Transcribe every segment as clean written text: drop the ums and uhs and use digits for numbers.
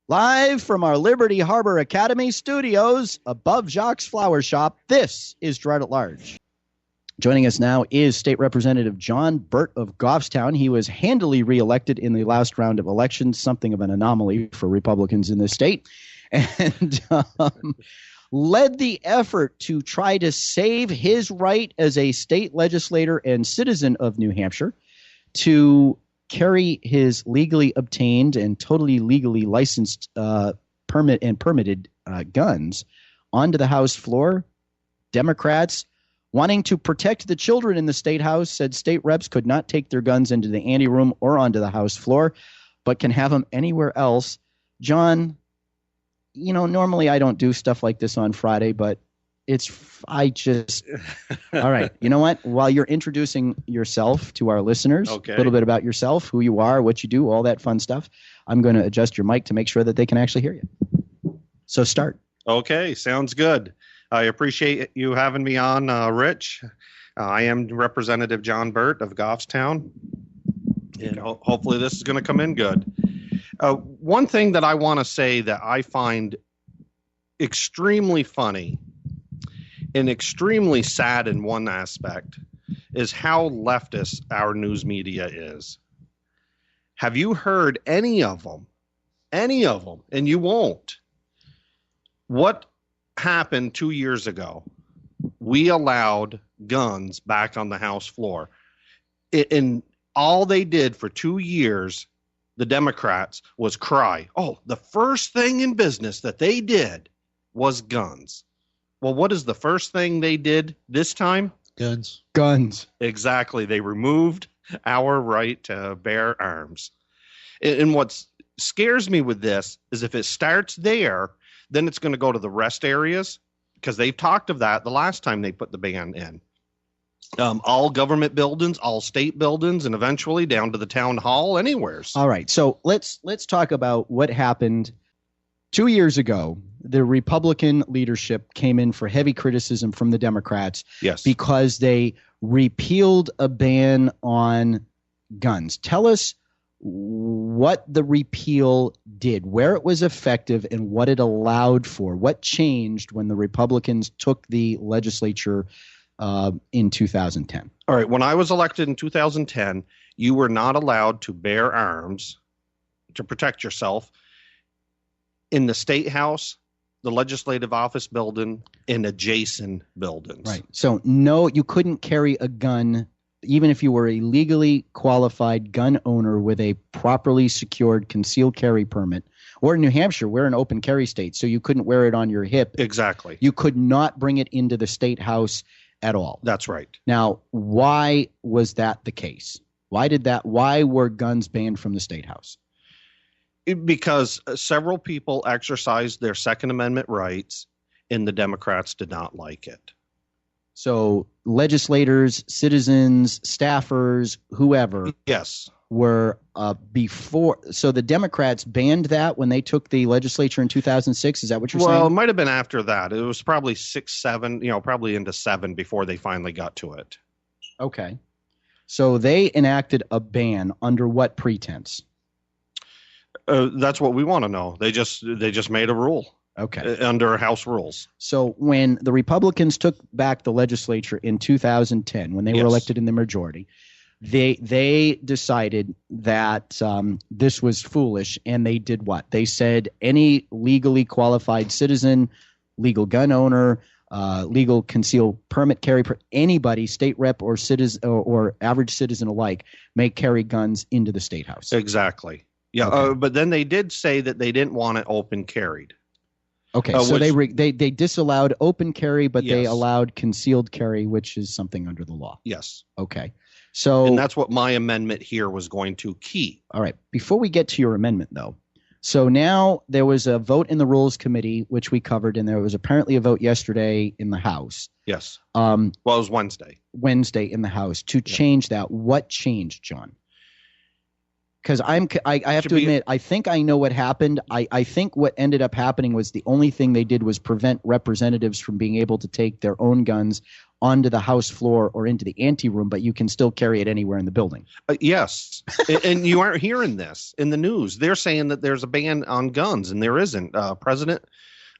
Live from our Liberty Harbor Academy studios above Jacques Flower Shop, this is Girard at Large. Joining us now is State Representative John Burt of Goffstown. He was handily reelected in the last round of elections, something of an anomaly for Republicans in this state, and led the effort to try to save his right as a state legislator and citizen of New Hampshire to carry his legally obtained and totally legally licensed permitted guns onto the House floor. Democrats, wanting to protect the children in the state house, said state reps could not take their guns into the anteroom or onto the House floor, but can have them anywhere else. John, normally I don't do stuff like this on Friday, but all right. You know what? While you're introducing yourself to our listeners, a little bit about yourself, who you are, what you do, all that fun stuff, I'm going to adjust your mic to make sure that they can actually hear you. So start. Okay. Sounds good. I appreciate you having me on, Rich. I am Representative John Burt of Goffstown, and hopefully this is going to come in good. One thing that I want to say that I find extremely funny and extremely sad in one aspect is how leftist our news media is. Have you heard any of them, and you won't, what happened 2 years ago? We allowed guns back on the House floor. And all they did for 2 years, the Democrats, was cry. Oh, the first thing in business that they did was guns. Well, what is the first thing they did this time? Guns. Exactly. They removed our right to bear arms. And what scares me with this is if it starts there, then it's going to go to the rest areas, because they've talked of that the last time they put the ban in. All government buildings, all state buildings, and eventually down to the town hall, anywheres. All right. So let's talk about what happened 2 years ago. The Republican leadership came in for heavy criticism from the Democrats. Yes. Because they repealed a ban on guns. Tell us what the repeal did, where it was effective, and what it allowed for. What changed when the Republicans took the legislature in 2010? All right. When I was elected in 2010, you were not allowed to bear arms to protect yourself in the State House, the Legislative Office building, and adjacent buildings. Right. So no, you couldn't carry a gun even if you were a legally qualified gun owner with a properly secured concealed carry permit. Or in New Hampshire, we're an open carry state, so you couldn't wear it on your hip. Exactly. You could not bring it into the State House at all. That's right. Now, why was that the case? Why were guns banned from the State House? Because several people exercised their Second Amendment rights, and the Democrats did not like it. So legislators, citizens, staffers, whoever, yes, were before. So the Democrats banned that when they took the legislature in 2006. Is that what you're saying? Well, it might have been after that. It was probably 6, 7, probably into 7 before they finally got to it. Okay. So they enacted a ban under what pretense? That's what we want to know. They just made a rule. Okay. Under House rules. So when the Republicans took back the legislature in 2010, when they were elected in the majority, they decided that this was foolish, and they did what? They said any legally qualified citizen, legal gun owner, legal concealed permit carry, anybody, state rep or citizen or average citizen alike, may carry guns into the State House. Exactly. Yeah, okay. But then they did say that they didn't want it open carried. Okay, so they disallowed open carry, but they allowed concealed carry, which is something under the law. Yes. Okay. So, and that's what my amendment here was going to keep. All right. Before we get to your amendment, though, so now there was a vote in the Rules Committee, which we covered, and there was apparently a vote yesterday in the House. Yes. Well, it was Wednesday. Wednesday in the House to change that. What changed, John? Because I have to admit, I think I know what happened. I think what ended up happening was the only thing they did was prevent representatives from being able to take their own guns onto the House floor or into the anteroom, but you can still carry it anywhere in the building. Yes. And you aren't hearing this in the news. They're saying that there's a ban on guns, and there isn't. President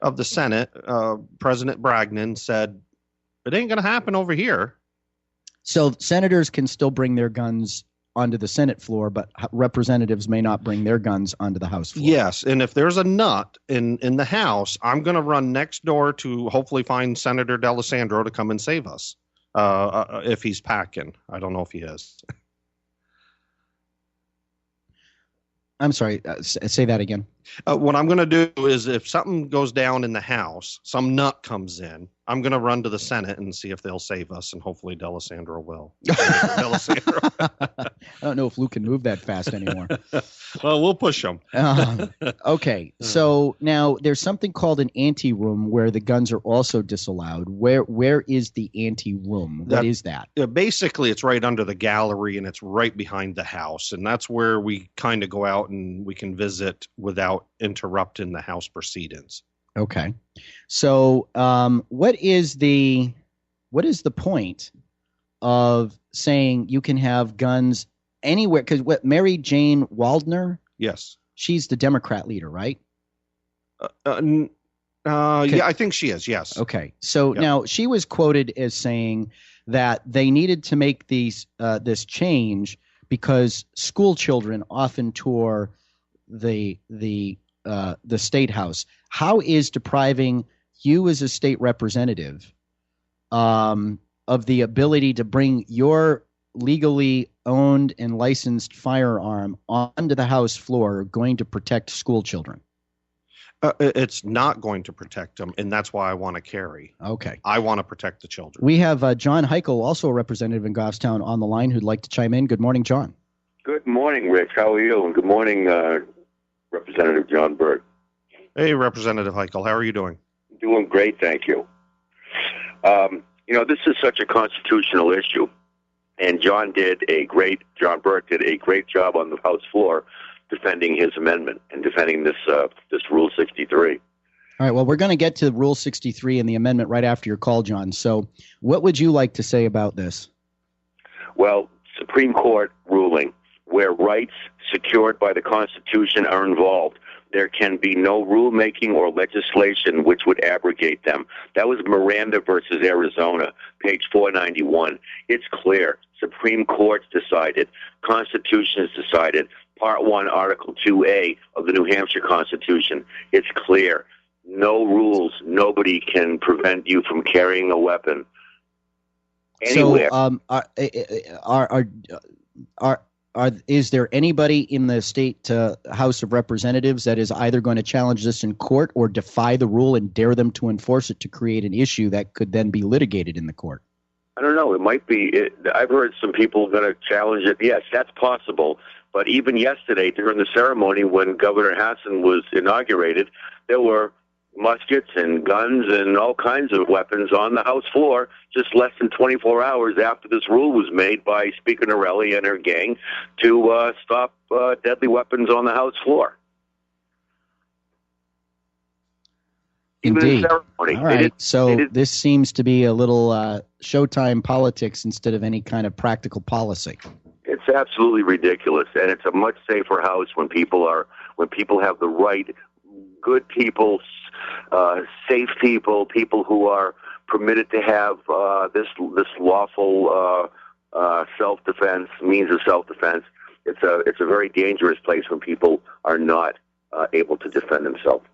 of the Senate, President Bragdon, said it ain't going to happen over here. So senators can still bring their guns onto the Senate floor, but representatives may not bring their guns onto the House floor. Yes, and if there's a nut in the House, I'm going to run next door to hopefully find Senator D'Alessandro to come and save us if he's packing. I don't know if he is. I'm sorry, say that again. What I'm going to do is if something goes down in the House, some nut comes in, I'm going to run to the Senate and see if they'll save us, and hopefully D'Alessandro will. D'Alessandro. I don't know if Luke can move that fast anymore. Well, we'll push him. Okay, so now there's something called an anteroom where the guns are also disallowed. Where is the anteroom? What is that? Basically, it's right under the gallery, and it's right behind the House, and that's where we kind of go out and we can visit without interrupting the House proceedings. Okay. So what is the point of saying you can have guns anywhere? Because Mary Jane Waldner? Yes. She's the Democrat leader, right? Yeah, I think she is, yes. Okay. So now she was quoted as saying that they needed to make this change because school children often tour the State House. How is depriving you as a state representative of the ability to bring your legally owned and licensed firearm onto the House floor going to protect school children? It's not going to protect them, and that's why I want to carry. Okay. I want to protect the children. We have John Heichel, also a representative in Goffstown, on the line who'd like to chime in. Good morning, John. Good morning, Rich. How are you? And good morning, Representative John Burt. Hey, Representative Heichel. How are you doing? Doing great, thank you. This is such a constitutional issue, and John Burt did a great job on the House floor defending his amendment and defending this Rule 63. All right, well, we're going to get to Rule 63 and the amendment right after your call, John. So what would you like to say about this? Well, Supreme Court ruling, where rights secured by the Constitution are involved, there can be no rulemaking or legislation which would abrogate them. That was Miranda versus Arizona, page 491. It's clear. Supreme Court's decided. Constitution has decided. Part 1, Article 2A of the New Hampshire Constitution. It's clear. No rules. Nobody can prevent you from carrying a weapon anywhere. So, is there anybody in the state House of Representatives that is either going to challenge this in court or defy the rule and dare them to enforce it to create an issue that could then be litigated in the court? I don't know. It might be. I've heard some people going to challenge it. Yes, that's possible. But even yesterday, during the ceremony when Governor Hassan was inaugurated, there were muskets and guns and all kinds of weapons on the House floor just less than 24 hours after this rule was made by Speaker Norelli and her gang to stop deadly weapons on the House floor. Indeed. All right. So this seems to be a little Showtime politics instead of any kind of practical policy. It's absolutely ridiculous, and it's a much safer house when people have the right, good people, safe people, people who are permitted to have this lawful self-defense, means of self-defense. It's a very dangerous place when people are not able to defend themselves.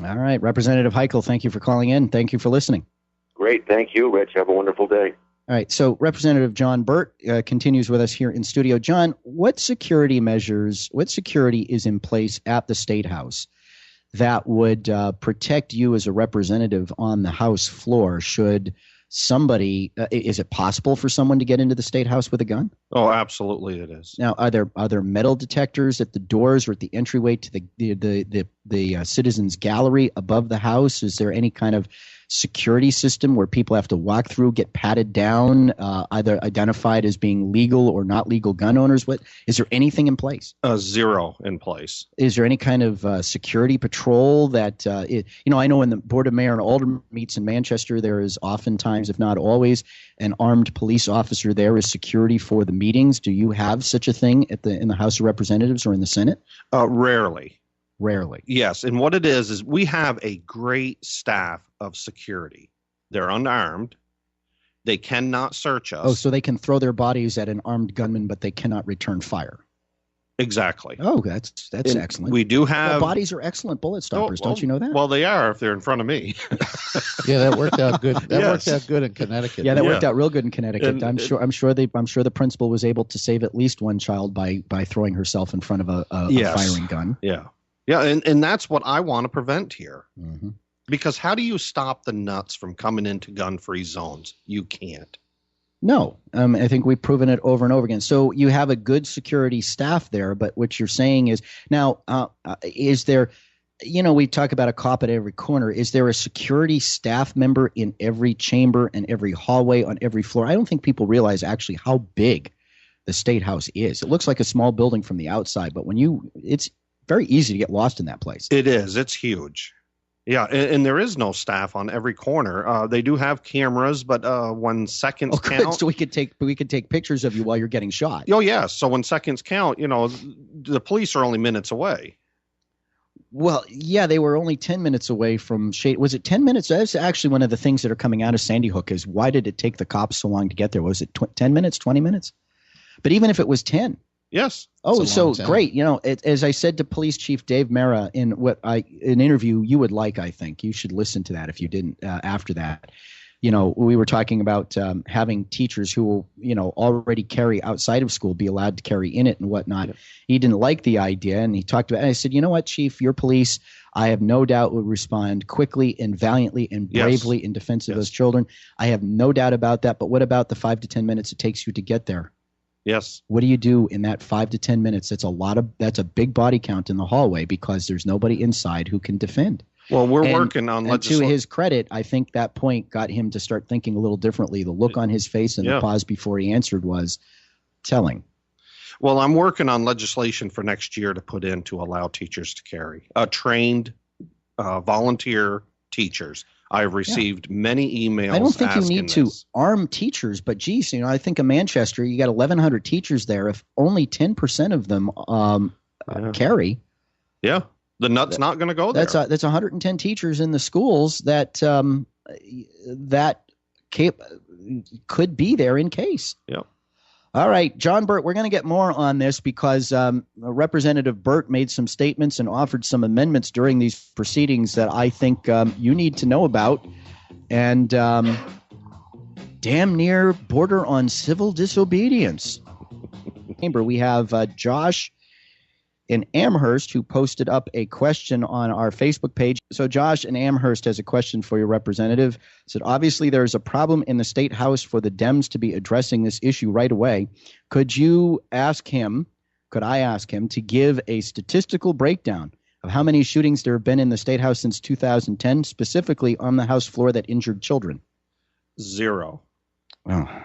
All right, Representative Heichel, thank you for calling in. Thank you for listening. Great, thank you, Rich. Have a wonderful day. All right, so Representative John Burt continues with us here in studio. John, what security is in place at the State House that would protect you as a representative on the House floor should somebody is it possible for someone to get into the State House with a gun? Oh, absolutely it is. Now, are there metal detectors at the doors or at the entryway to the citizens gallery above the House? Is there any kind of security system where people have to walk through, get patted down, either identified as being legal or not legal gun owners? What is there anything in place? Zero in place. Is there any kind of security patrol that I know when the Board of Mayor and Aldermen meets in Manchester, there is oftentimes, if not always, an armed police officer there as security for the meetings. Do you have such a thing in the House of Representatives or in the Senate? Rarely. Rarely. Yes. And what it is we have a great staff of security. They're unarmed. They cannot search us. Oh, so they can throw their bodies at an armed gunman, but they cannot return fire. Exactly. Oh, that's excellent. We do have bodies are excellent bullet stoppers. Don't you know that? Well, they are if they're in front of me. Yeah, that worked out good. Worked out good in Connecticut. Yeah, that worked out real good in Connecticut. I'm sure the principal was able to save at least one child by throwing herself in front of a firing gun. Yeah. Yeah, and that's what I want to prevent here. Mm-hmm. Because how do you stop the nuts from coming into gun-free zones? You can't. No, I think we've proven it over and over again. So you have a good security staff there, but what you're saying is now, is there, we talk about a cop at every corner. Is there a security staff member in every chamber and every hallway on every floor? I don't think people realize actually how big the State House is. It looks like a small building from the outside, but it's very easy to get lost in that place. It is. It's huge. Yeah, and there is no staff on every corner. They do have cameras, but when seconds count, so we could take pictures of you while you're getting shot. Oh yeah, so when seconds count, the police are only minutes away. Well, yeah, they were only 10 minutes away from Shade. Was it 10 minutes? That's actually one of the things that are coming out of Sandy Hook is why did it take the cops so long to get there? Was it 10 minutes, 20 minutes? But even if it was 10. Yes. Oh, so great. As I said to Police Chief Dave Mera in an interview you would like, I think. You should listen to that if you didn't after that. We were talking about having teachers who, already carry outside of school be allowed to carry in it and whatnot. Yeah. He didn't like the idea, and he talked about it. And I said, you know what, Chief, your police, I have no doubt would respond quickly and valiantly and bravely in defense of those children. I have no doubt about that. But what about the 5 to 10 minutes it takes you to get there? Yes. What do you do in that 5 to 10 minutes? That's a big body count in the hallway because there's nobody inside who can defend. Well, we're working on legislation. To his credit, I think that point got him to start thinking a little differently. The look on his face and the pause before he answered was telling. Well, I'm working on legislation for next year to put in to allow teachers to carry trained volunteer teachers. I've received many emails. I don't think you need to arm teachers, but geez, I think in Manchester, you got 1,100 teachers there. If only 10% of them carry. Yeah. The nut's not going to go there. That's 110 teachers in the schools that could be there in case. Yep. All right, John Burt, we're going to get more on this because Representative Burt made some statements and offered some amendments during these proceedings that I think you need to know about, and damn near border on civil disobedience. We have Josh in Amherst who posted up a question on our Facebook page. So Josh in Amherst has a question for your representative. Said, obviously there's a problem in the State House for the Dems to be addressing this issue right away. Could I ask him to give a statistical breakdown of how many shootings there have been in the State House since 2010, specifically on the House floor that injured children? 0. Oh.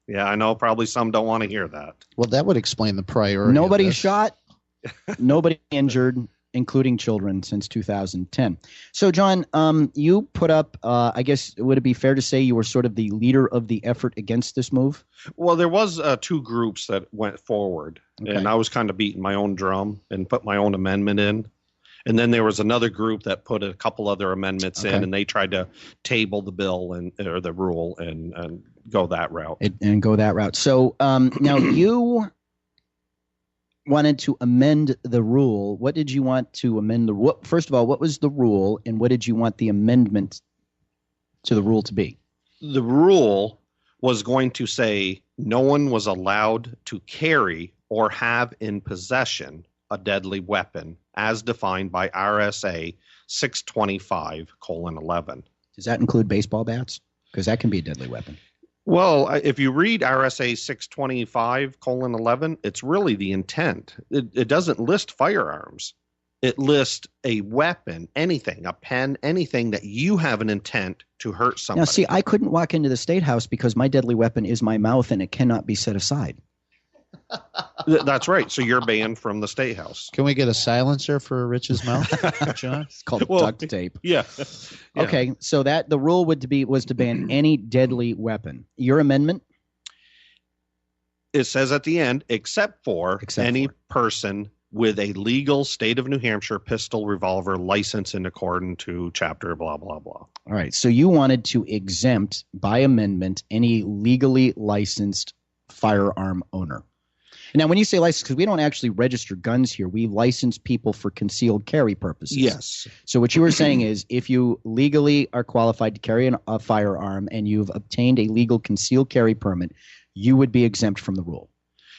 Yeah, I know probably some don't want to hear that. Well, that would explain the priority. Nobody shot, nobody injured, including children, since 2010. So, John, you put up, I guess, would it be fair to say you were sort of the leader of the effort against this move? Well, there was 2 groups that went forward, and I was kind of beating my own drum and put my own amendment in. And then there was another group that put a couple other amendments in, and they tried to table the bill or the rule and go that route. So now you wanted to amend the rule. What did you want to amend the rule? First of all, what was the rule, and what did you want the amendment to the rule to be? The rule was going to say no one was allowed to carry or have in possession a deadly weapon as defined by RSA 625:11. Does that include baseball bats? Because that can be a deadly weapon. Well, if you read RSA 625:11, it's really the intent. It doesn't list firearms. It lists a weapon, anything, a pen, anything that you have an intent to hurt somebody. Now, see, I couldn't walk into the State House because my deadly weapon is my mouth and it cannot be set aside. That's right. So you're banned from the State House. Can we get a silencer for Rich's mouth, John? It's called duct tape. Yeah. Okay, so that the rule was to ban any deadly weapon. Your amendment? It says at the end, except for any person with a legal state of New Hampshire pistol revolver license in accordance to chapter blah, blah, blah. All right. So you wanted to exempt by amendment any legally licensed firearm owner. Now, when you say license, because we don't actually register guns here, we license people for concealed carry purposes. Yes. So what you were saying is if you legally are qualified to carry a firearm and you've obtained a legal concealed carry permit, you would be exempt from the rule.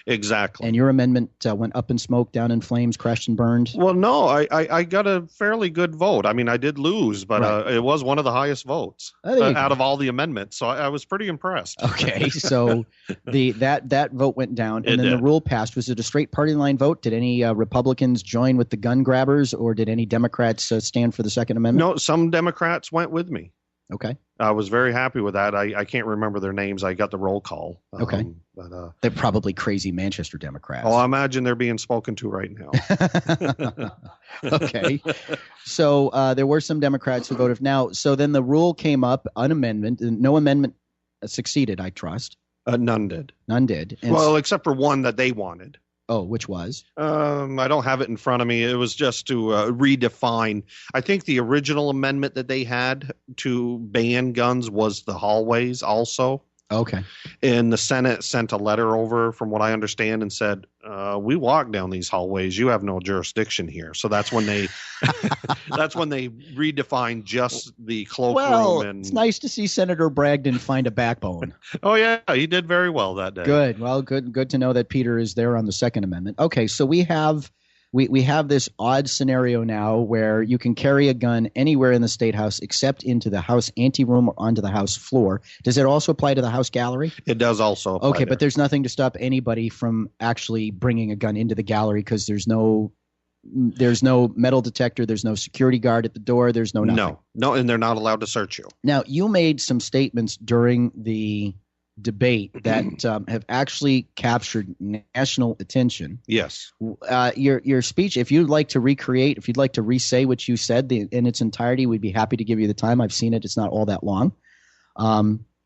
Exactly. And your amendment went up in smoke, down in flames, crashed and burned? Well, no, I got a fairly good vote. I mean, I did lose, but it was one of the highest votes out of all the amendments. So I was pretty impressed. Okay, so that vote went down, and then the rule passed. Was it a straight party line vote? Did any Republicans join with the gun grabbers, or did any Democrats stand for the Second Amendment? No, some Democrats went with me. Okay. I was very happy with that. I can't remember their names. I got the roll call. Okay. But they're probably crazy Manchester Democrats. Oh, I imagine they're being spoken to right now. Okay. So there were some Democrats who voted. Now, so then the rule came up, an amendment. No amendment succeeded, I trust. None did. None did. And well, except for one that they wanted. Oh, which was? I don't have it in front of me. It was just to redefine. I think the original amendment that they had to ban guns was the hallways also. Okay. And the Senate sent a letter over, from what I understand, and said, we walk down these hallways. You have no jurisdiction here. So that's when they redefined just the cloakroom. And it's nice to see Senator Bragdon find a backbone. Oh, yeah. He did very well that day. Good. Well, good to know that Peter is there on the Second Amendment. Okay, so we have this odd scenario now where you can carry a gun anywhere in the State House except into the House anteroom or onto the House floor. Does it also apply to the House gallery? It does also apply. Okay, but there's nothing to stop anybody from actually bringing a gun into the gallery because there's no metal detector, there's no security guard at the door, there's no nothing. No, and they're not allowed to search you. Now, you made some statements during the debate that have actually captured national attention. Yes. Your speech, if you'd like to re-say what you said in its entirety, we'd be happy to give you the time. I've seen it. It's not all that long.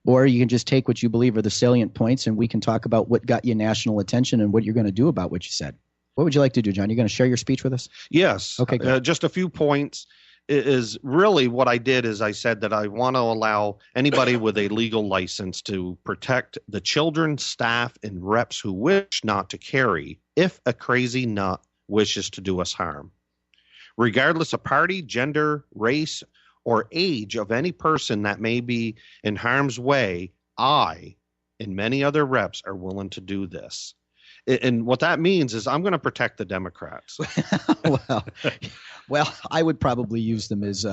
Or you can just take what you believe are the salient points and we can talk about what got you national attention and what you're going to do about what you said. What would you like to do, John? You're going to share your speech with us? Yes. Okay, good. Just a few points. Is really what I did is I said that I want to allow anybody with a legal license to protect the children, staff, and reps who wish not to carry if a crazy nut wishes to do us harm. Regardless of party, gender, race, or age of any person that may be in harm's way, I and many other reps are willing to do this. And what that means is I'm going to protect the Democrats. Well, I would probably use them as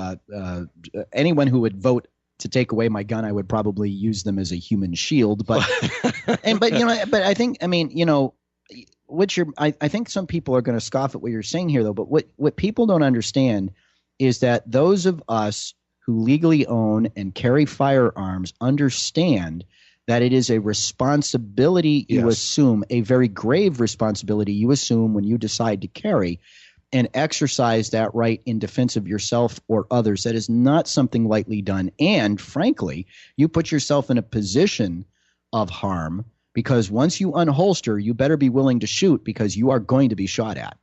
anyone who would vote to take away my gun. I would probably use them as a human shield. But I think I think some people are going to scoff at what you're saying here, though. But what people don't understand is that those of us who legally own and carry firearms understand that it is a responsibility you assume, a very grave responsibility you assume when you decide to carry and exercise that right in defense of yourself or others. That is not something lightly done. And frankly, you put yourself in a position of harm because once you unholster, you better be willing to shoot because you are going to be shot at.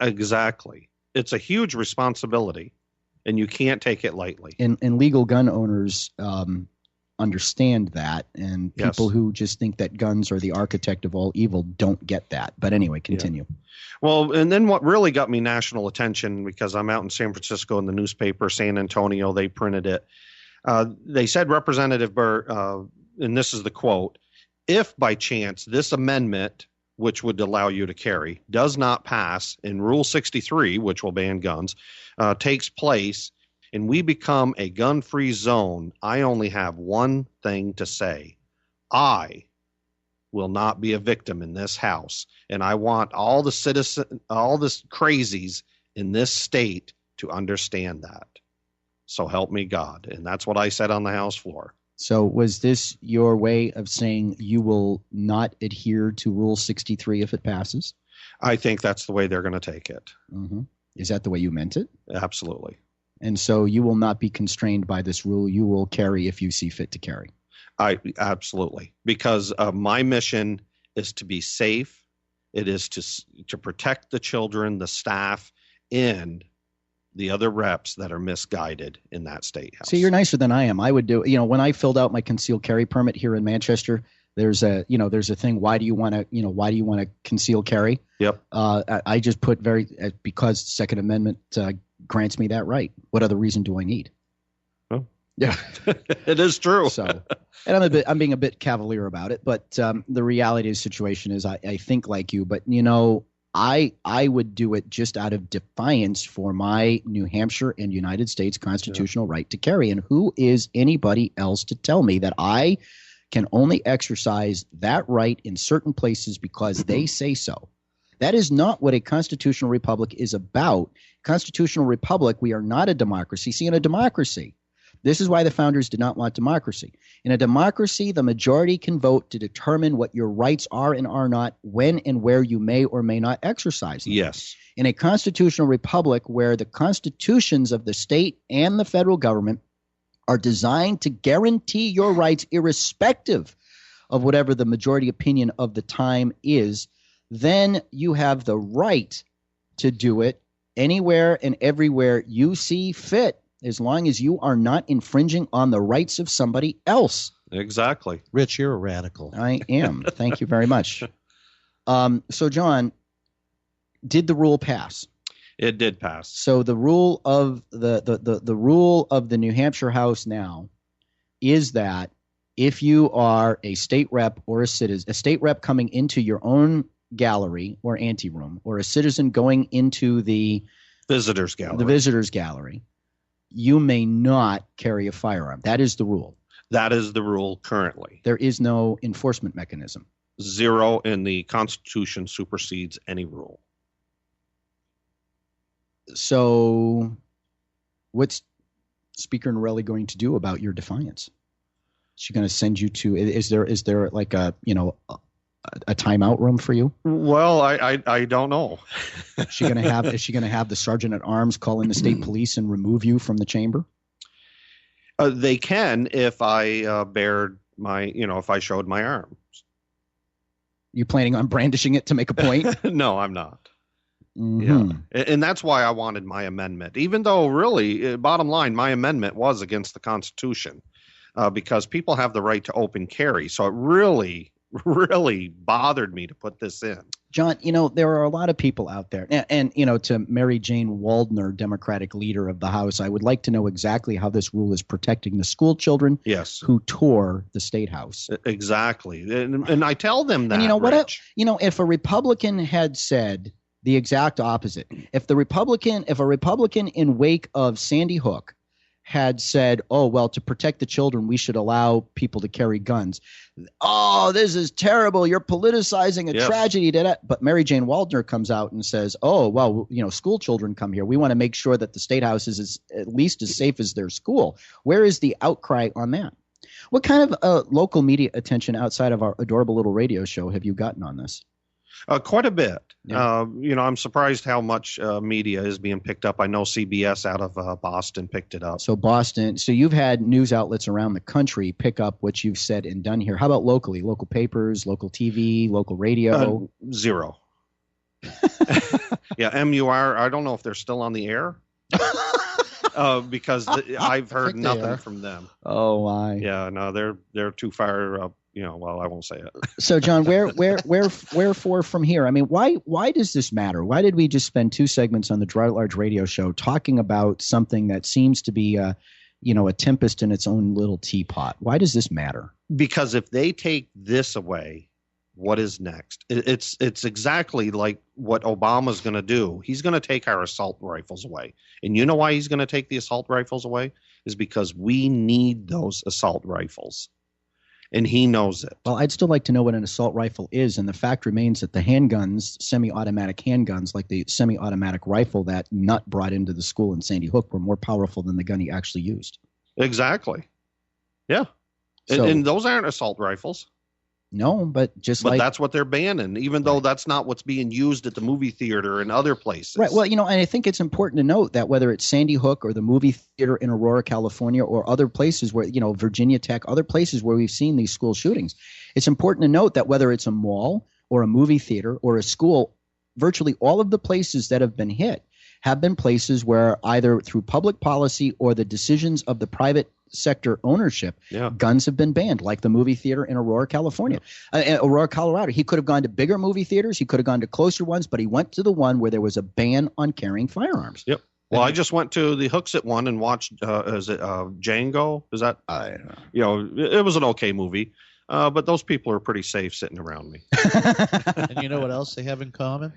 Exactly. It's a huge responsibility and you can't take it lightly. And legal gun owners understand that, and people who just think that guns are the architect of all evil don't get that. But anyway, continue. Yeah. Well, and then what really got me national attention, because I'm out in San Francisco in the newspaper, San Antonio, they printed it. They said, Representative Burt, and this is the quote, if by chance this amendment, which would allow you to carry, does not pass and Rule 63, which will ban guns, takes place, and we become a gun-free zone, I only have one thing to say. I will not be a victim in this house, and I want all the crazies in this state to understand that. So help me God. And that's what I said on the House floor. So was this your way of saying you will not adhere to Rule 63 if it passes? I think that's the way they're going to take it. Mm-hmm. Is that the way you meant it? Absolutely. And so you will not be constrained by this rule. You will carry if you see fit to carry. Absolutely. Because my mission is to be safe. It is to protect the children, the staff, and the other reps that are misguided in that state house. See, you're nicer than I am. I would do, when I filled out my concealed carry permit here in Manchester, there's a thing. Why do you want to conceal carry? Yep. I just put because Second Amendment grants me that right. What other reason do I need? Oh. Yeah, it is true. So, and I'm being a bit cavalier about it, but the reality of the situation is I think like you, but I would do it just out of defiance for my New Hampshire and United States constitutional right to carry. And who is anybody else to tell me that I can only exercise that right in certain places because they say so? That is not what a constitutional republic is about. Constitutional republic, we are not a democracy. See, in a democracy, this is why the founders did not want democracy. In a democracy, the majority can vote to determine what your rights are and are not, when and where you may or may not exercise them. Yes. In a constitutional republic where the constitutions of the state and the federal government are designed to guarantee your rights irrespective of whatever the majority opinion of the time is, then you have the right to do it anywhere and everywhere you see fit, as long as you are not infringing on the rights of somebody else. Exactly. Rich, you're a radical. I am. Thank you very much. So, John, did the rule pass? It did pass. So the rule of the rule of the New Hampshire House now is that if you are a state rep or a state rep coming into your own gallery or anteroom, or a citizen going into the visitors gallery, you may not carry a firearm. That is the rule. That is the rule currently. There is no enforcement mechanism. Zero, in the Constitution supersedes any rule. So what's Speaker Norelli going to do about your defiance? Is she going to send you to, is there like a timeout room for you? Well, I don't know. Is she going to have the sergeant at arms call in the state police and remove you from the chamber? They can if I bared my, if I showed my arms. You planning on brandishing it to make a point? No, I'm not. Mm-hmm. Yeah. And that's why I wanted my amendment, even though really, bottom line, my amendment was against the Constitution because people have the right to open carry. So it really bothered me to put this in. John, there are a lot of people out there. And to Mary Jane Waldner, Democratic leader of the House, I would like to know exactly how this rule is protecting the school children who tore the State House. Exactly. And I tell them that. And if a Republican had said the exact opposite, if a Republican in wake of Sandy Hook had said, oh, well, to protect the children, we should allow people to carry guns. Oh, this is terrible. You're politicizing a tragedy. But Mary Jane Waldner comes out and says, oh, well, school children come here. We want to make sure that the State House is at least as safe as their school. Where is the outcry on that? What kind of local media attention outside of our adorable little radio show have you gotten on this? Quite a bit. Yeah. I'm surprised how much media is being picked up. I know CBS out of Boston picked it up. So Boston. So you've had news outlets around the country pick up what you've said and done here. How about locally? Local papers, local TV, local radio? Zero. Yeah, MUR. I don't know if they're still on the air. Because I've heard nothing from them. Oh, my. Yeah, no, they're too far. Well, I won't say it. So, John, wherefore from here? I mean, why does this matter? Why did we just spend 2 segments on the Girard at Large radio show talking about something that seems to be a tempest in its own little teapot? Why does this matter? Because if they take this away, what is next? It's exactly like what Obama's going to do. He's going to take our assault rifles away. And you know why he's going to take the assault rifles away? Is because we need those assault rifles. and he knows it. Well, I'd still like to know what an assault rifle is, and the fact remains that the handguns, semi-automatic handguns, like the semi-automatic rifle that Nutt brought into the school in Sandy Hook, were more powerful than the gun he actually used. Exactly. Yeah. So, and those aren't assault rifles. No, but that's what they're banning, even though that's not what's being used at the movie theater and other places. Right. Well, and I think it's important to note that whether it's Sandy Hook or the movie theater in Aurora, California, or other places where, Virginia Tech, other places where we've seen these school shootings, it's important to note that whether it's a mall or a movie theater or a school, virtually all of the places that have been hit have been places where either through public policy or the decisions of the private sector ownership, guns have been banned, like the movie theater in Aurora, California, Aurora, Colorado. He could have gone to bigger movie theaters. He could have gone to closer ones, but he went to the one where there was a ban on carrying firearms. Yep. Well, I just went to the Hooksett one and watched, is it Django? Is that, it was an okay movie, but those people are pretty safe sitting around me. And you know what else they have in common?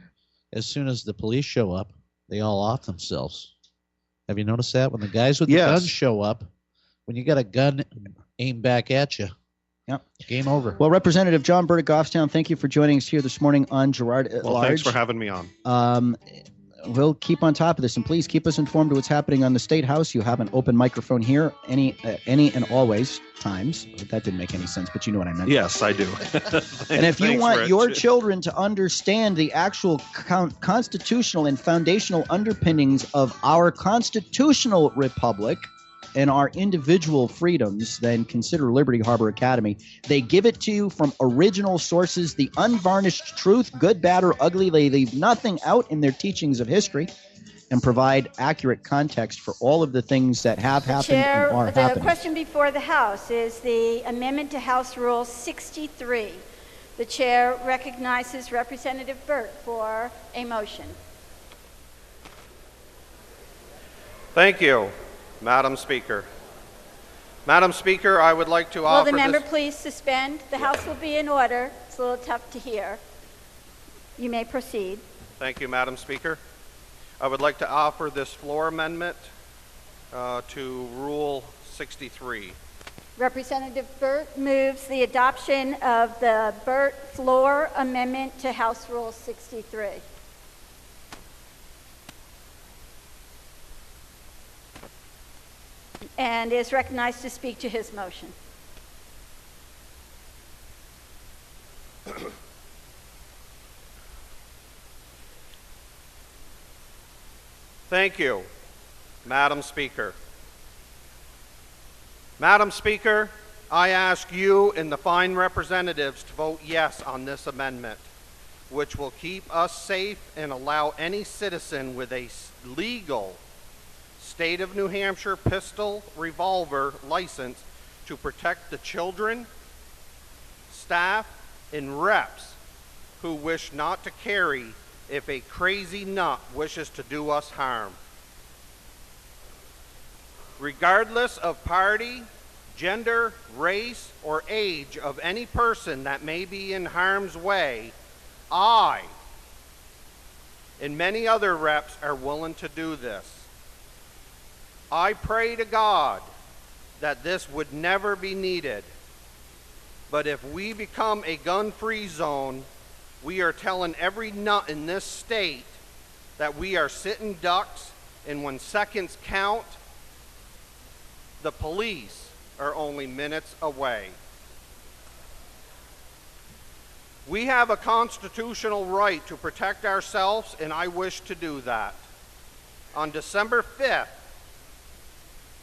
As soon as the police show up, they all off themselves. Have you noticed that? When the guys with the guns show up, when you got a gun aimed back at you, game over. Well, Representative John Burt of Goffstown, thank you for joining us here this morning on Girard at Large. Thanks for having me on. We'll keep on top of this, and please keep us informed of what's happening on the State House. You have an open microphone here any and always times. That didn't make any sense, but you know what I meant. Yes, I do. And if you want your children to understand the actual constitutional and foundational underpinnings of our constitutional republic and our individual freedoms, then consider Liberty Harbor Academy. They give it to you from original sources, the unvarnished truth, good, bad, or ugly. They leave nothing out in their teachings of history and provide accurate context for all of the things that have happened and are happening. The question before the House is the amendment to House Rule 63. The chair recognizes Representative Burt for a motion. Thank you, Madam Speaker. Madam Speaker, I would like to offer Will the member please suspend? The House will be in order. It's a little tough to hear. You may proceed. Thank you, Madam Speaker. I would like to offer this floor amendment to Rule 63. Representative Burt moves the adoption of the Burt floor amendment to House Rule 63. And is recognized to speak to his motion. Thank you, Madam Speaker. Madam Speaker, I ask you and the fine representatives to vote yes on this amendment, which will keep us safe and allow any citizen with a legal State of New Hampshire pistol revolver license to protect the children, staff, and reps who wish not to carry if a crazy nut wishes to do us harm. Regardless of party, gender, race, or age of any person that may be in harm's way, I and many other reps are willing to do this. I pray to God that this would never be needed. But if we become a gun-free zone, we are telling every nut in this state that we are sitting ducks, and when seconds count, the police are only minutes away. We have a constitutional right to protect ourselves, and I wish to do that. On December 5th,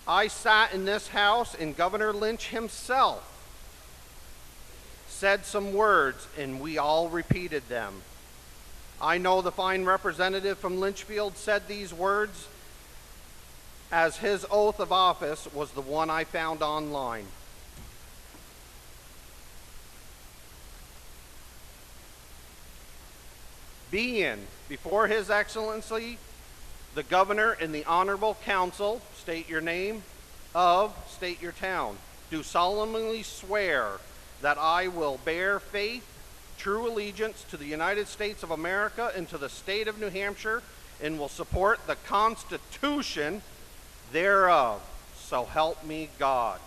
I sat in this house and Governor Lynch himself said some words and we all repeated them. I know the fine representative from Lynchfield said these words as his oath of office was the one I found online. Being before His Excellency, the Governor and the Honorable Council, state your name, state your town, do solemnly swear that I will bear faith, true allegiance to the United States of America and to the state of New Hampshire, and will support the Constitution thereof. So help me God.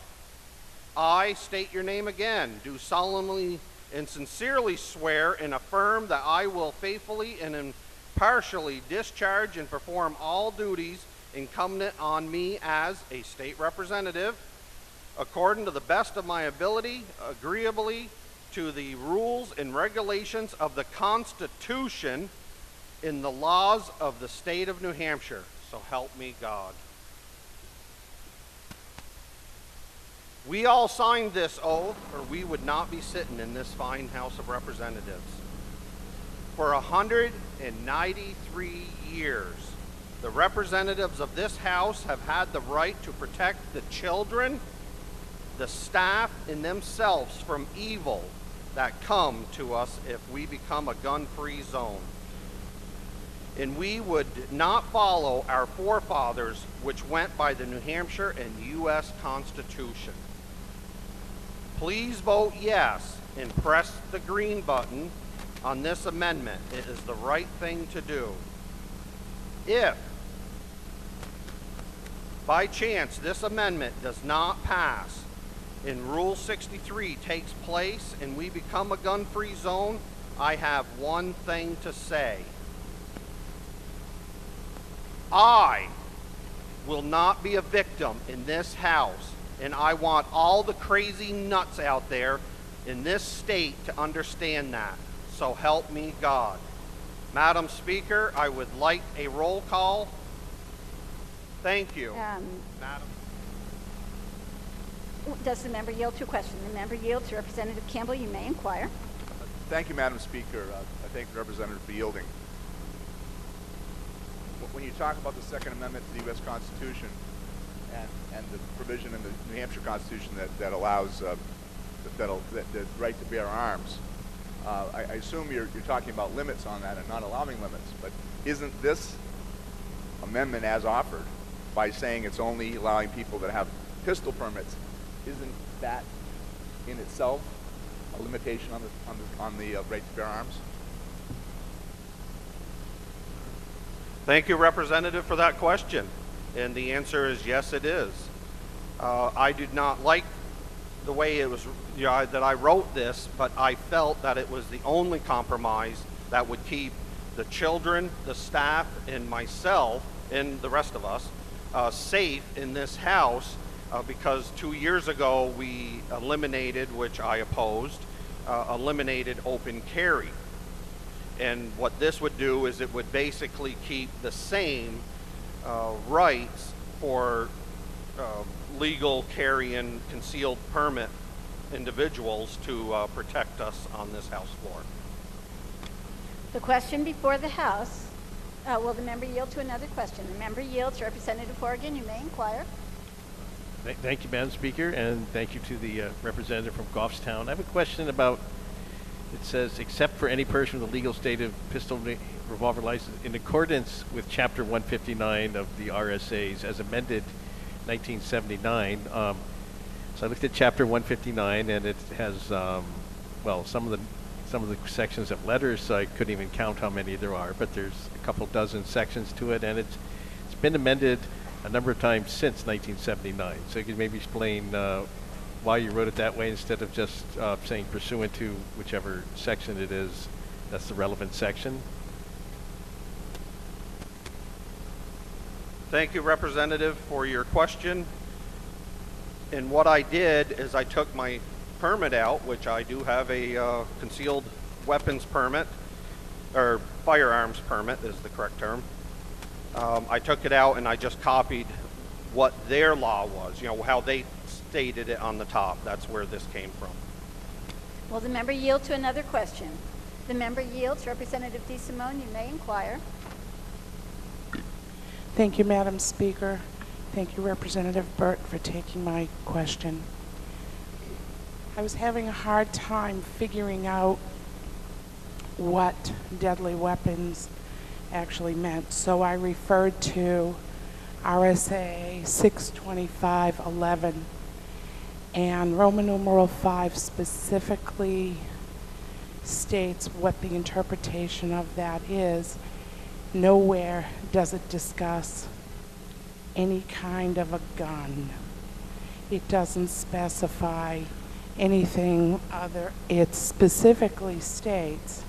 I state your name again, do solemnly and sincerely swear and affirm that I will faithfully and impartially discharge and perform all duties incumbent on me as a state representative, according to the best of my ability, agreeably to the rules and regulations of the Constitution and the laws of the state of New Hampshire. So help me God. We all signed this oath, or we would not be sitting in this fine House of Representatives. For 193 years, the representatives of this House have had the right to protect the children, the staff, and themselves from evil that come to us if we become a gun-free zone. And we would not follow our forefathers, which went by the New Hampshire and U.S. Constitution. Please vote yes and press the green button on this amendment. It is the right thing to do. If, by chance, this amendment does not pass and Rule 63 takes place and we become a gun-free zone, I have one thing to say. I will not be a victim in this House, and I want all the crazy nuts out there in this state to understand that. So help me God. Madam Speaker, I would like a roll call. Thank you. Madam. Does the member yield to a question? The member yields to Representative Campbell. You may inquire. Thank you, Madam Speaker. I thank the representative for yielding. When you talk about the Second Amendment to the U.S. Constitution and the provision in the New Hampshire Constitution that allows the right to bear arms, I assume you're talking about limits on that and not allowing limits. But isn't this amendment, as offered, by saying it's only allowing people that have pistol permits, isn't that in itself a limitation on the right to bear arms? Thank you, Representative, for that question. And the answer is yes, it is. I did not like the way it was that I wrote this, but I felt that it was the only compromise that would keep the children, the staff, and myself, and the rest of us, safe in this House, because 2 years ago we eliminated, which I opposed, eliminated open carry. And what this would do is it would basically keep the same rights for legal carry and concealed permit individuals to protect us on this House floor. The question before the House, will the member yield to another question? The member yields to Representative Horgan. You may inquire. Thank you, Madam Speaker, and thank you to the representative from Goffstown. I have a question about, it says, except for any person with a legal state of pistol revolver license, in accordance with Chapter 159 of the RSAs, as amended 1979. So I looked at Chapter 159, and it has, well, some of the sections have letters, so I couldn't even count how many there are, but there's a couple dozen sections to it, and it's been amended a number of times since 1979. So you could maybe explain why you wrote it that way instead of just saying pursuant to whichever section it is that's the relevant section. Thank you, Representative, for your question. And what I did is I took my permit out, which I do have a concealed weapons permit, or firearms permit is the correct term. I took it out and I just copied what their law was, how they stated it on the top. That's where this came from. Will the member yield to another question? The member yields. Representative DeSimone, you may inquire. Thank you, Madam Speaker. Thank you, Representative Burt, for taking my question. I was having a hard time figuring out what deadly weapons actually meant, so I referred to RSA 625.11, and Roman numeral 5 specifically states what the interpretation of that is. Nowhere does it discuss any kind of a gun. it doesn't specify anything other. It specifically states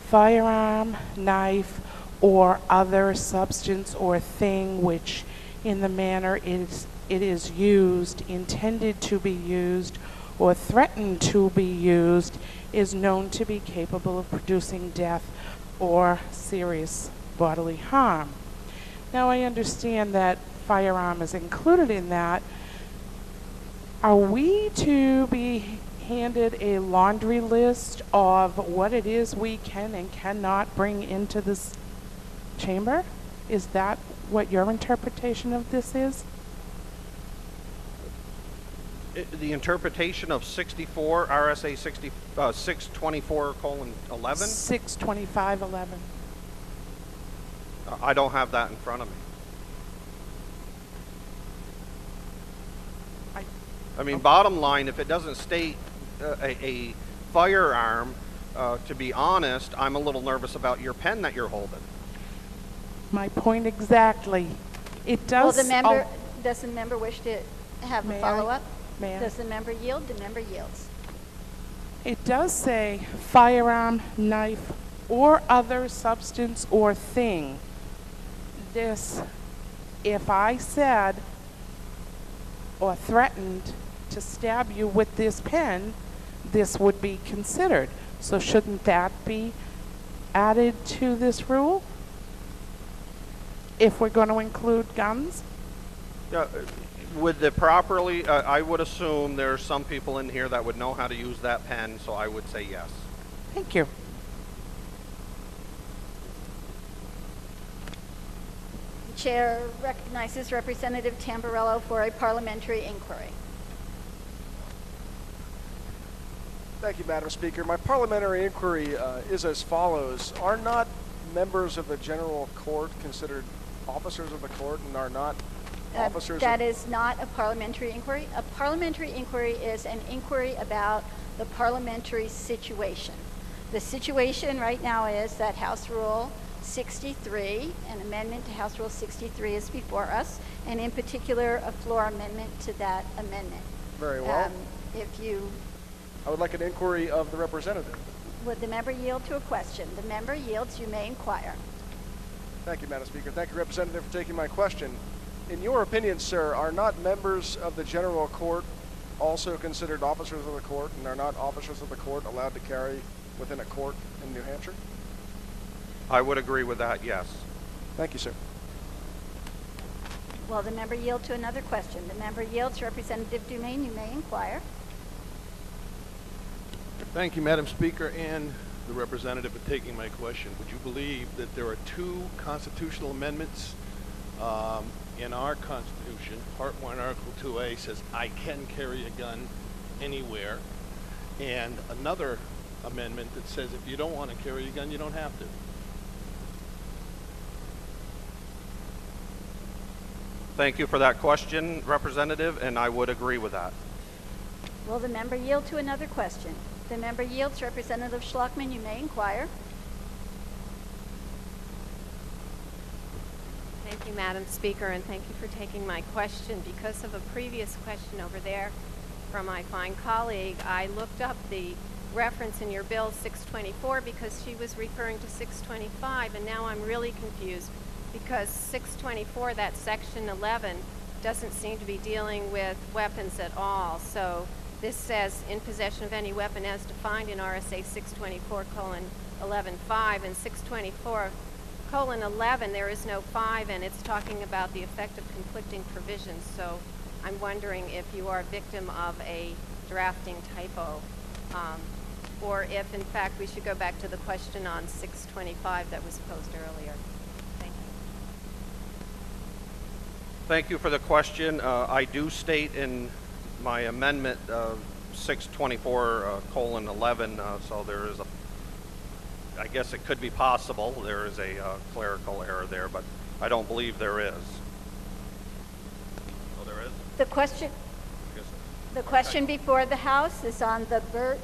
firearm, knife, or other substance or thing which in the manner it is used, intended to be used, or threatened to be used is known to be capable of producing death or serious bodily harm. Now I understand that firearm is included in that. Are we to be handed a laundry list of what it is we can and cannot bring into this chamber? Is that what your interpretation of this is? The interpretation of 64 RSA 624:11. 625:11. I don't have that in front of me. I mean, bottom line, if it doesn't state a firearm, to be honest, I'm a little nervous about your pen that you're holding. My point exactly. It does. Well, does the member wish to have a follow-up? May I? Does the member yield? The member yields. It does say firearm, knife, or other substance or thing. This, if I said or threatened to stab you with this pen, this would be considered. So shouldn't that be added to this rule? If we're going to include guns? Would the properly, I would assume there's some people in here that would know how to use that pen, so I would say yes. Thank you. The chair recognizes Representative Tamburello for a parliamentary inquiry. Thank you, Madam Speaker. My parliamentary inquiry is as follows. Are not members of the General Court considered officers of the court and are not officers? That is not a parliamentary inquiry. A parliamentary inquiry is an inquiry about the parliamentary situation. The situation right now is that House Rule 63, an amendment to House Rule 63 is before us, and in particular a floor amendment to that amendment. Very well. I would like an inquiry of the representative. Would the member yield to a question? The member yields. You may inquire. Thank you, Madam Speaker. Thank you, Representative, for taking my question. In your opinion, sir, are not members of the General Court also considered officers of the court, and are not officers of the court allowed to carry within a court in New Hampshire? I would agree with that, yes. Thank you, sir. Will the member yield to another question? The member yields. Representative Dumaine, you may inquire. Thank you, Madam Speaker, and the representative for taking my question. Would you believe that there are two constitutional amendments in our Constitution? Part 1, Article 2A says, I can carry a gun anywhere, and another amendment that says if you don't want to carry a gun, you don't have to. Thank you for that question, Representative, and I would agree with that. Will the member yield to another question? The member yields. Representative Schlockman, you may inquire. Thank you, Madam Speaker, and thank you for taking my question. Because of a previous question over there from my fine colleague, I looked up the reference in your bill 624 because she was referring to 625, and now I'm really confused because 624, that section 11, doesn't seem to be dealing with weapons at all. So this says in possession of any weapon as defined in RSA 624:11(5), and 624:11 there is no 5, and it's talking about the effect of conflicting provisions. So I'm wondering if you are a victim of a drafting typo, or if in fact we should go back to the question on 625 that was posed earlier. Thank you. Thank you for the question. I do state in my amendment 624:11, so there is I guess it could be possible there is a clerical error there, but I don't believe there is. Oh, there is? The question before the House is on the Burt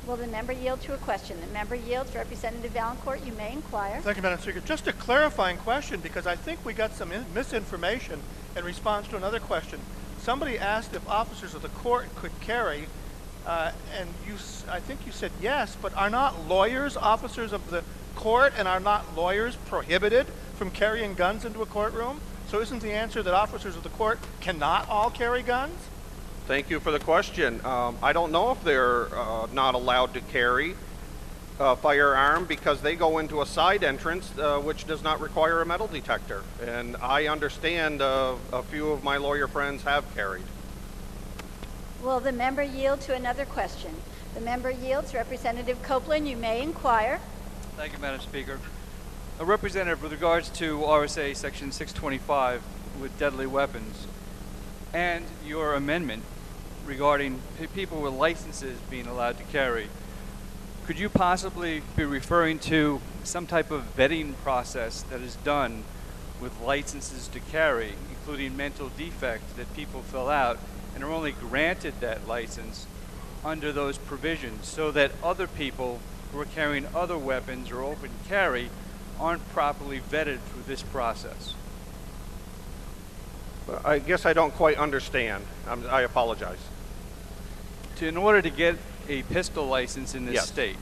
Will the member yield to a question? The member yields. Representative Valancourt, you may inquire. Thank you, Madam Speaker. Just a clarifying question, because I think we got some misinformation in response to another question. Somebody asked if officers of the court could carry, and I think you said yes, but are not lawyers officers of the court, and are not lawyers prohibited from carrying guns into a courtroom? So isn't the answer that officers of the court cannot all carry guns? Thank you for the question. I don't know if they're not allowed to carry a firearm because they go into a side entrance which does not require a metal detector. And I understand a few of my lawyer friends have carried. Will the member yield to another question? The member yields. Representative Copeland, you may inquire. Thank you, Madam Speaker. A representative, with regards to RSA Section 625 with deadly weapons and your amendment regarding people with licenses being allowed to carry, could you possibly be referring to some type of vetting process that is done with licenses to carry, including mental defect that people fill out and are only granted that license under those provisions, so that other people who are carrying other weapons or open carry aren't properly vetted through this process? I guess I don't quite understand. I apologize. In order to get a pistol license in this Yes. state,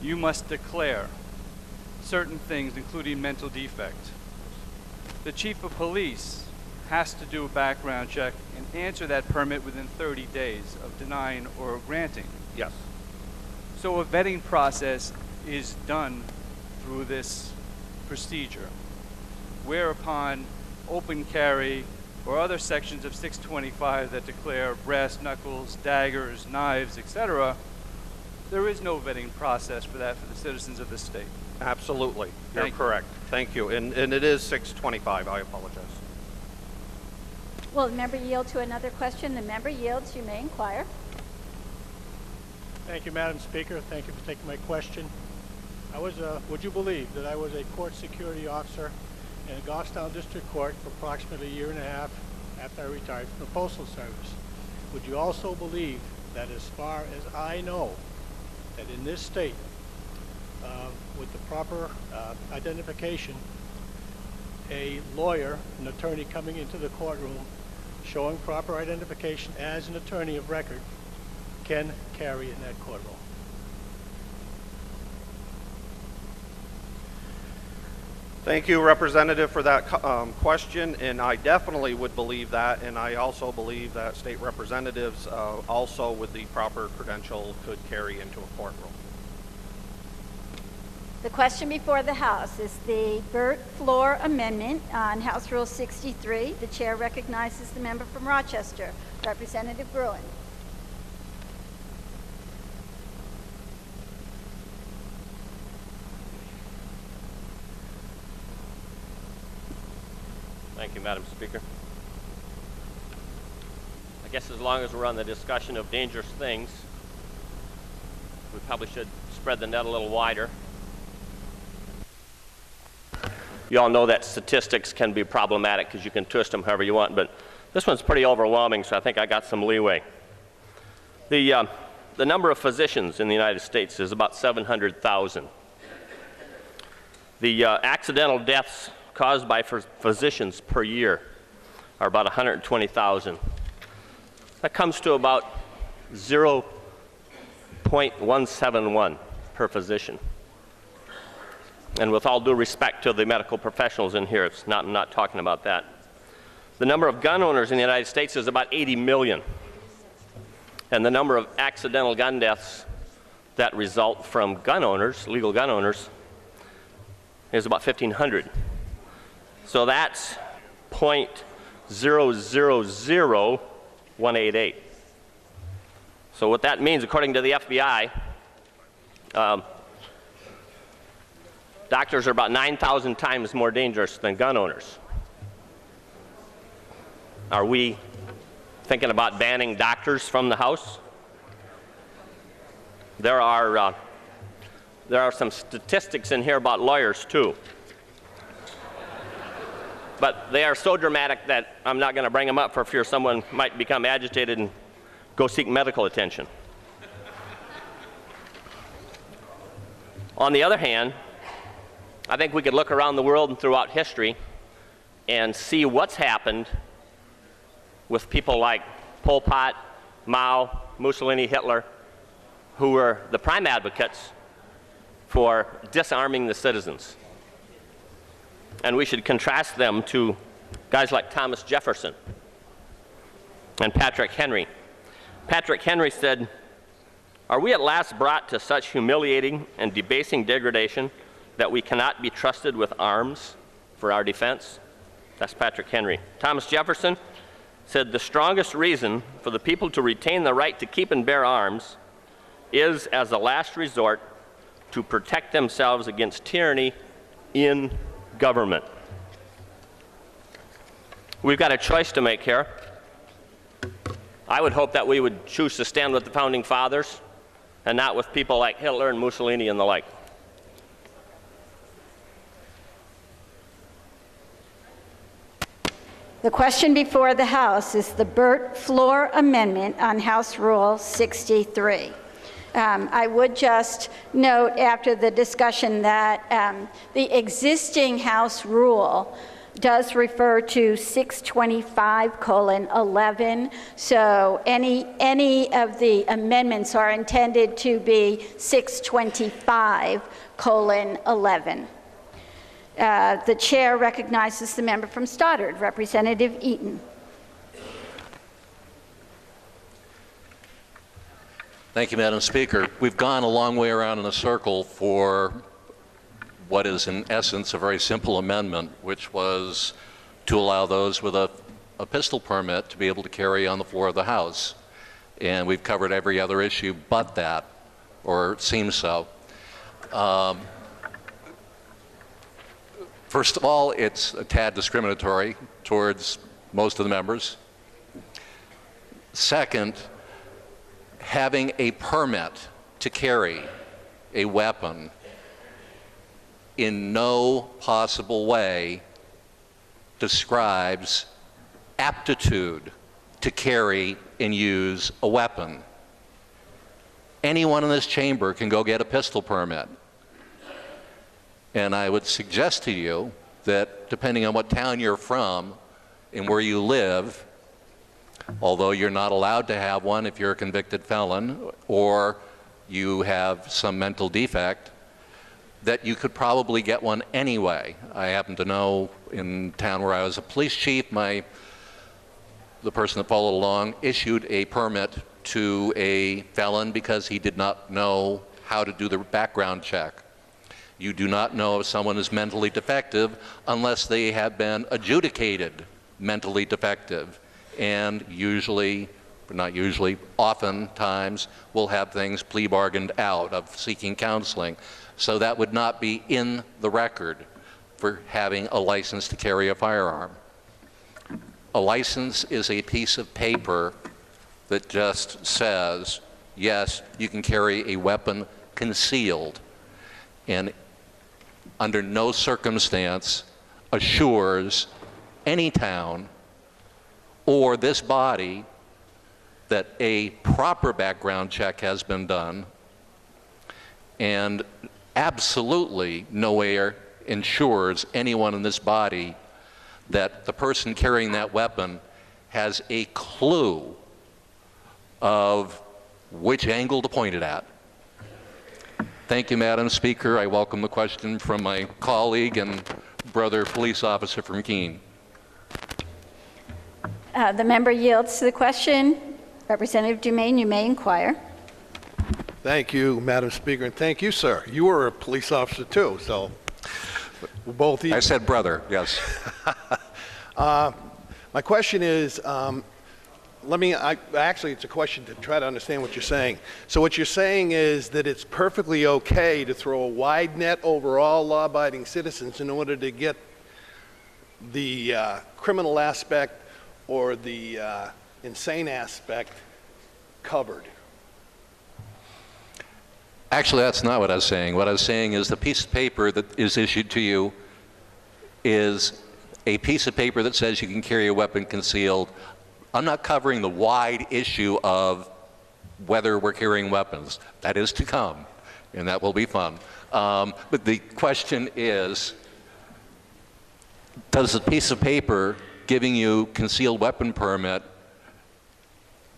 you must declare certain things, including mental defect. The chief of police has to do a background check and answer that permit within 30 days of denying or granting. Yes. So a vetting process is done through this procedure, whereupon open carry or other sections of 625 that declare brass knuckles, daggers, knives, etc., there is no vetting process for that for the citizens of the state. Absolutely. You're Thank you. correct. Thank you. And it is 625. I apologize. Will the member yield to another question? The member yields. You may inquire. Thank you, Madam Speaker. Thank you for taking my question. Would you believe that I was a court security officer in the Goffstown District Court for approximately a year and a half after I retired from the Postal Service? Would you also believe that, as far as I know, that in this state, with the proper identification, a lawyer, an attorney coming into the courtroom, showing proper identification as an attorney of record, can carry in that courtroom? Thank you, Representative, for that question, and I definitely would believe that, and I also believe that state representatives also with the proper credential could carry into a courtroom. The question before the House is the Burt floor amendment on House Rule 63. The chair recognizes the member from Rochester, Representative Gruen. Thank you, Madam Speaker. I guess as long as we're on the discussion of dangerous things, we probably should spread the net a little wider. You all know that statistics can be problematic because you can twist them however you want, but this one's pretty overwhelming, so I think I got some leeway. The number of physicians in the United States is about 700,000. The accidental deaths caused by physicians per year are about 120,000. That comes to about 0.171 per physician. And with all due respect to the medical professionals in here, I'm not talking about that. The number of gun owners in the United States is about 80 million. And the number of accidental gun deaths that result from gun owners, legal gun owners, is about 1,500. So that's 0.000188. So what that means, according to the FBI, doctors are about 9,000 times more dangerous than gun owners. Are we thinking about banning doctors from the House? There are some statistics in here about lawyers too. But they are so dramatic that I'm not going to bring them up for fear someone might become agitated and go seek medical attention. On the other hand, I think we could look around the world and throughout history and see what's happened with people like Pol Pot, Mao, Mussolini, Hitler, who were the prime advocates for disarming the citizens. And we should contrast them to guys like Thomas Jefferson and Patrick Henry. Patrick Henry said, "Are we at last brought to such humiliating and debasing degradation that we cannot be trusted with arms for our defense?" That's Patrick Henry. Thomas Jefferson said, "The strongest reason for the people to retain the right to keep and bear arms is, as a last resort, to protect themselves against tyranny in government." We've got a choice to make here. I would hope that we would choose to stand with the Founding Fathers and not with people like Hitler and Mussolini and the like. The question before the House is the Burt floor amendment on House Rule 63. I would just note after the discussion that the existing House rule does refer to 625:11, so any of the amendments are intended to be 625:11. The chair recognizes the member from Stoddard, Representative Eaton. Thank you, Madam Speaker. We've gone a long way around in a circle for what is in essence a very simple amendment, which was to allow those with a pistol permit to be able to carry on the floor of the House. And we've covered every other issue but that, or it seems so. First of all, it's a tad discriminatory towards most of the members. Second, having a permit to carry a weapon in no possible way describes aptitude to carry and use a weapon. Anyone in this chamber can go get a pistol permit. And I would suggest to you that depending on what town you're from and where you live, although you're not allowed to have one if you're a convicted felon or you have some mental defect, that you could probably get one anyway. I happen to know in town where I was a police chief, the person that followed along issued a permit to a felon because he did not know how to do the background check. You do not know if someone is mentally defective unless they have been adjudicated mentally defective. And usually, but not usually, oftentimes will have things plea bargained out of seeking counseling. So that would not be in the record for having a license to carry a firearm. A license is a piece of paper that just says, yes, you can carry a weapon concealed, and under no circumstance assures any town or this body that a proper background check has been done, and absolutely nowhere ensures anyone in this body that the person carrying that weapon has a clue of which angle to point it at. Thank you, Madam Speaker. I welcome the question from my colleague and brother police officer from Keene. The member yields to the question. Representative Dumaine, you may inquire. Thank you, Madam Speaker, and thank you, sir. You were a police officer too, so we're both. I said brother, yes. My question is, actually, it's a question to try to understand what you're saying. So what you're saying is that it's perfectly okay to throw a wide net over all law-abiding citizens in order to get the criminal aspect or the insane aspect covered. Actually, that's not what I was saying. What I was saying is the piece of paper that is issued to you is a piece of paper that says you can carry a weapon concealed. I'm not covering the wide issue of whether we're carrying weapons. That is to come. and that will be fun. But the question is, does a piece of paper giving you concealed weapon permit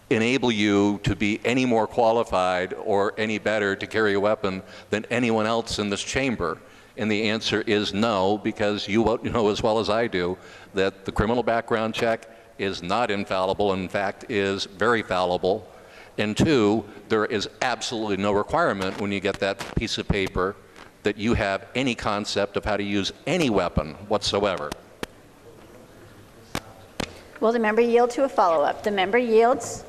enable you to be any more qualified or any better to carry a weapon than anyone else in this chamber? And the answer is no, because you know as well as I do that the criminal background check is not infallible, in fact is very fallible. And two, there is absolutely no requirement when you get that piece of paper that you have any concept of how to use any weapon whatsoever. Will the member yield to a follow-up? The member yields.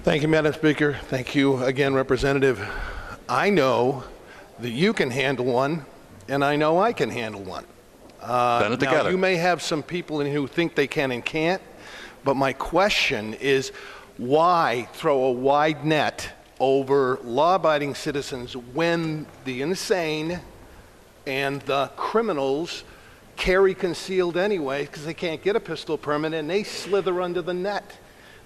Thank you, Madam Speaker. Thank you again, Representative. I know that you can handle one, and I know I can handle one. Done it together. Now, you may have some people in who think they can and can't, but my question is, why throw a wide net over law-abiding citizens when the insane and the criminals carry concealed anyway because they can't get a pistol permit and they slither under the net?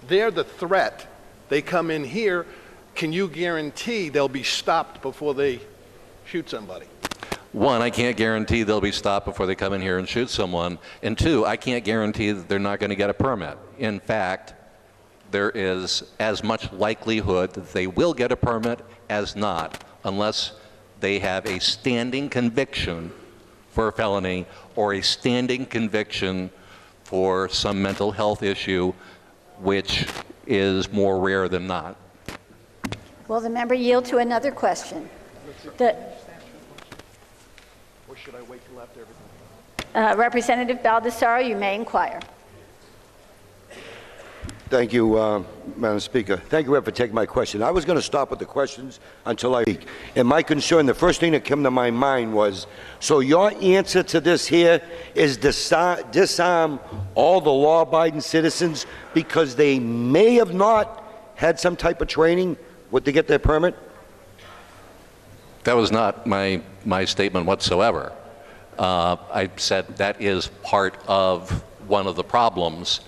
They're the threat. They come in here. Can you guarantee they'll be stopped before they shoot somebody? One, I can't guarantee they'll be stopped before they come in here and shoot someone. And two, I can't guarantee that they're not going to get a permit. In fact, there is as much likelihood that they will get a permit as not, unless they have a standing conviction for a felony or a standing conviction for some mental health issue, which is more rare than not. Will the member yield to another question? Or should I wait till after everything? Representative Baldessaro, you may inquire. Thank you, Madam Speaker. Thank you, Rep, for taking my question. I was going to stop with the questions until I speak. And my concern, the first thing that came to my mind was, so your answer to this here is disarm all the law-abiding citizens because they may have not had some type of training to get their permit? That was not my statement whatsoever. I said that is part of one of the problems.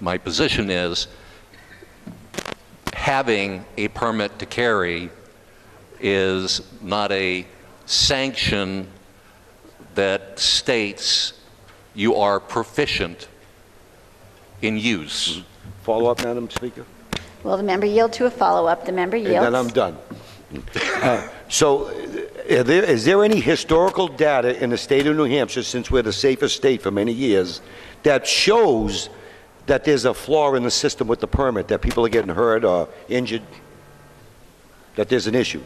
My position is having a permit to carry is not a sanction that states you are proficient in use. Follow up, Madam Speaker? Will the member yield to a follow-up? The member yields. And then I'm done. So is there any historical data in the state of New Hampshire, since we're the safest state for many years, that shows that there's a flaw in the system with the permit, that people are getting hurt or injured, that there's an issue?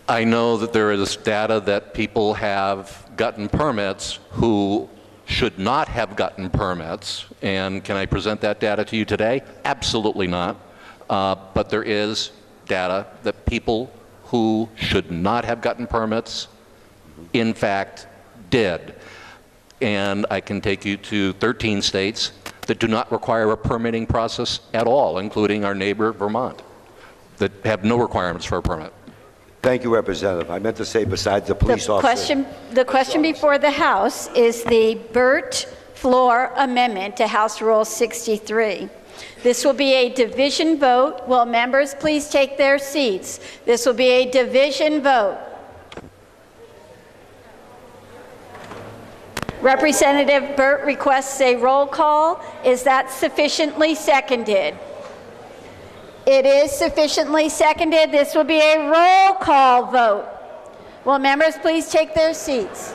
I know that there is data that people have gotten permits who should not have gotten permits. And can I present that data to you today? Absolutely not. But there is data that people who should not have gotten permits, in fact, did. And I can take you to 13 states that do not require a permitting process at all, including our neighbor Vermont, that have no requirements for a permit. Thank you, Representative. I meant to say besides the police officer. The question before the House is the Burt floor amendment to House Rule 63. This will be a division vote. Will members please take their seats? This will be a division vote. Representative Burt requests a roll call. Is that sufficiently seconded? It is sufficiently seconded. This will be a roll call vote. Will members please take their seats?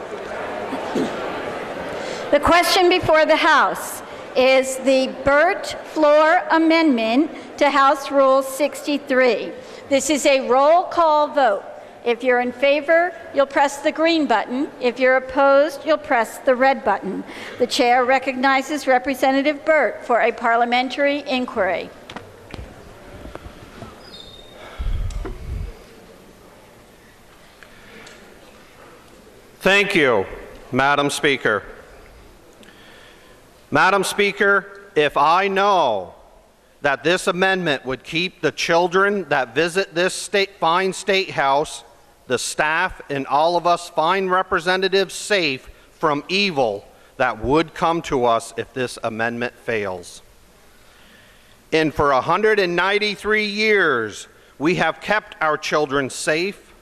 The question before the House is the Burt floor amendment to House Rule 63. This is a roll call vote. If you're in favor, you'll press the green button. If you're opposed, you'll press the red button. The chair recognizes Representative Burt for a parliamentary inquiry. Thank you, Madam Speaker. Madam Speaker, if I know that this amendment would keep the children that visit this fine state house, the staff, and all of us fine representatives safe from evil that would come to us if this amendment fails. And for 193 years, we have kept our children safe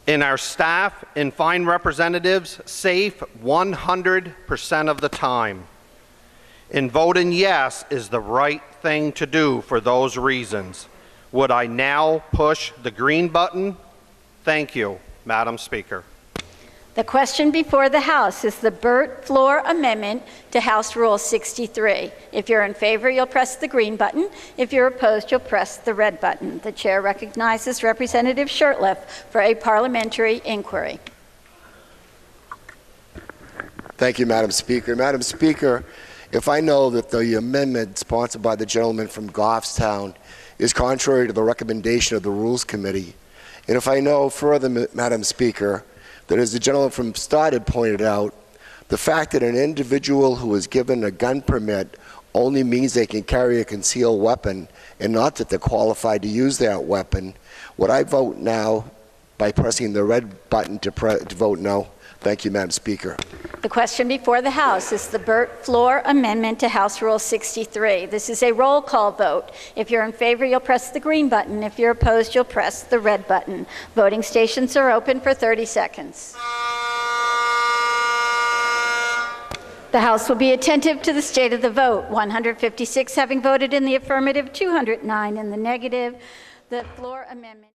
and our staff and fine representatives safe 100% of the time. And voting yes is the right thing to do for those reasons. Would I now push the green button? Thank you, Madam Speaker. The question before the House is the Burt floor amendment to House Rule 63. If you're in favor, you'll press the green button. If you're opposed, you'll press the red button. The chair recognizes Representative Shurtleff for a parliamentary inquiry. Thank you, Madam Speaker. Madam Speaker, if I know that the amendment sponsored by the gentleman from Goffstown is contrary to the recommendation of the Rules Committee, and if I know further, Madam Speaker, that as the gentleman from Stoddard pointed out, the fact that an individual who is given a gun permit only means they can carry a concealed weapon and not that they're qualified to use that weapon, would I vote now by pressing the red button to vote no? Thank you, Madam Speaker. The question before the House is the Burt floor amendment to House Rule 63. This is a roll call vote. If you're in favor, you'll press the green button. If you're opposed, you'll press the red button. Voting stations are open for 30 seconds. The House will be attentive to the state of the vote. 156 having voted in the affirmative, 209 in the negative. The floor amendment